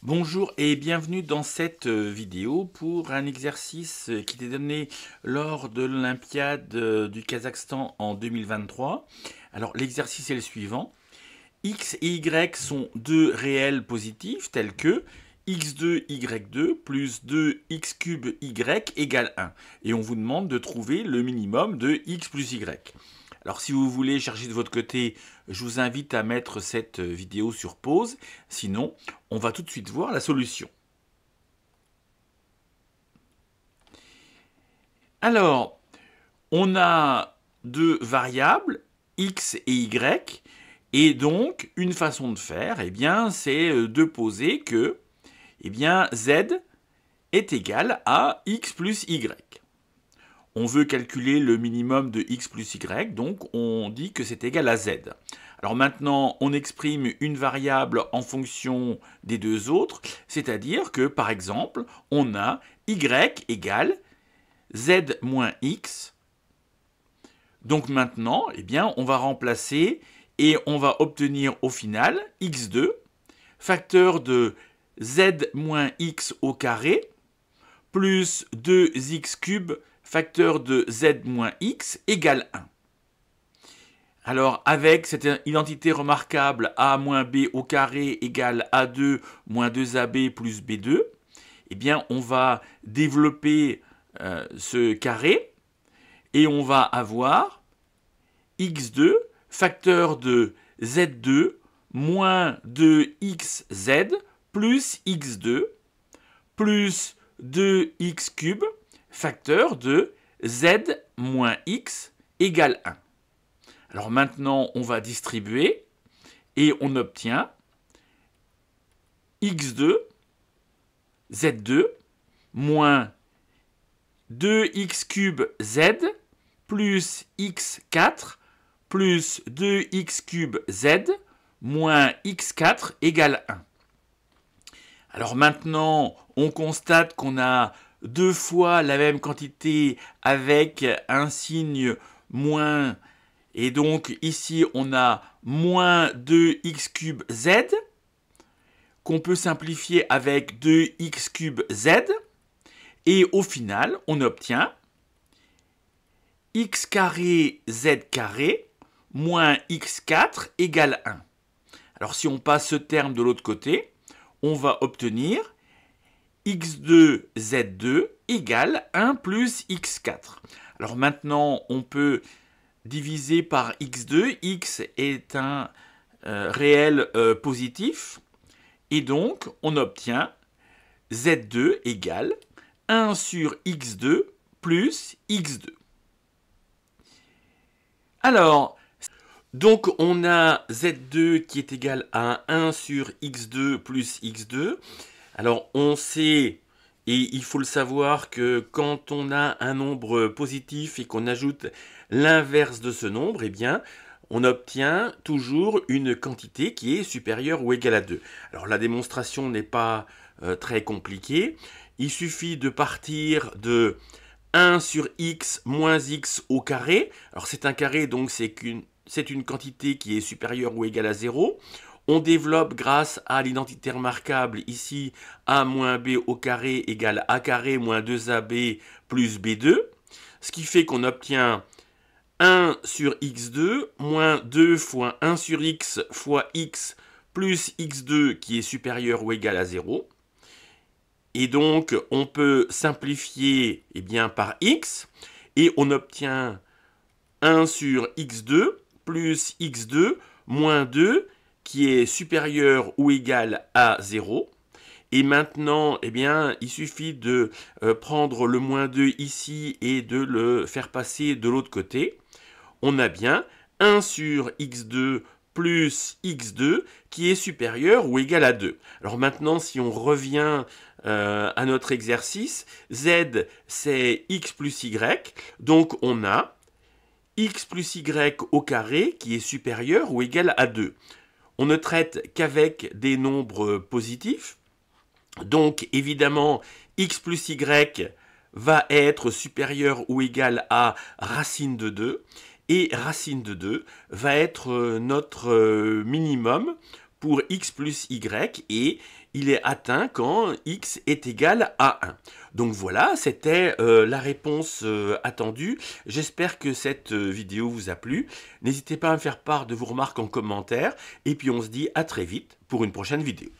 Bonjour et bienvenue dans cette vidéo pour un exercice qui était donné lors de l'Olympiade du Kazakhstan en 2023. Alors l'exercice est le suivant. X et Y sont deux réels positifs tels que x2, y2 plus 2x cube y égale 1. Et on vous demande de trouver le minimum de x plus y. Alors si vous voulez chercher de votre côté, je vous invite à mettre cette vidéo sur pause. Sinon, on va tout de suite voir la solution. Alors, on a deux variables, x et y, et donc une façon de faire, c'est de poser que z est égal à x plus y. On veut calculer le minimum de x plus y, donc on dit que c'est égal à z. Alors maintenant, on exprime une variable en fonction des deux autres, c'est-à-dire que, par exemple, on a y égale z moins x. Donc maintenant, on va remplacer et on va obtenir au final x2, facteur de z moins x au carré, plus 2x cube, facteur de z moins x égale 1. Alors, avec cette identité remarquable a moins b au carré égale a2 moins 2ab plus b2, on va développer ce carré et on va avoir x2 facteur de z2 moins 2xz plus x2 plus 2x cube facteur de z moins x égale 1. Alors maintenant, on va distribuer et on obtient x2, z2, moins 2x cube z plus x4 plus 2x cube z moins x4 égale 1. Alors maintenant, on constate qu'on a deux fois la même quantité avec un signe moins. Et donc ici, on a moins 2x cube z, qu'on peut simplifier avec 2x cube z. Et au final, on obtient x carré z carré moins x4 égale 1. Alors si on passe ce terme de l'autre côté, on va obtenir x2 z2 égale 1 plus x4. Alors maintenant, on peut diviser par x2. X est un réel positif. Et donc, on obtient z2 égale 1 sur x2 plus x2. Alors, donc on a z2 qui est égal à 1 sur x2 plus x2. Alors on sait, et il faut le savoir, que quand on a un nombre positif et qu'on ajoute l'inverse de ce nombre, on obtient toujours une quantité qui est supérieure ou égale à 2. Alors la démonstration n'est pas très compliquée. Il suffit de partir de 1 sur x moins x au carré. Alors c'est un carré, donc c'est une quantité qui est supérieure ou égale à 0. On développe grâce à l'identité remarquable ici a moins b au carré égale a carré moins 2ab plus b2. Ce qui fait qu'on obtient 1 sur x2 moins 2 fois 1 sur x fois x plus x2 qui est supérieur ou égal à 0. Et donc, on peut simplifier par x et on obtient 1 sur x2 plus x2 moins 2 qui est supérieur ou égal à 0. Et maintenant, il suffit de prendre le moins 2 ici et de le faire passer de l'autre côté. On a bien 1 sur x2 plus x2 qui est supérieur ou égal à 2. Alors maintenant, si on revient à notre exercice, z c'est x plus y, donc on a x plus y au carré qui est supérieur ou égal à 2. On ne traite qu'avec des nombres positifs, donc évidemment x plus y va être supérieur ou égal à racine de 2, et racine de 2 va être notre minimum pour x plus y, et il est atteint quand x est égal à 1. Donc voilà, c'était la réponse attendue. J'espère que cette vidéo vous a plu. N'hésitez pas à me faire part de vos remarques en commentaire. Et puis on se dit à très vite pour une prochaine vidéo.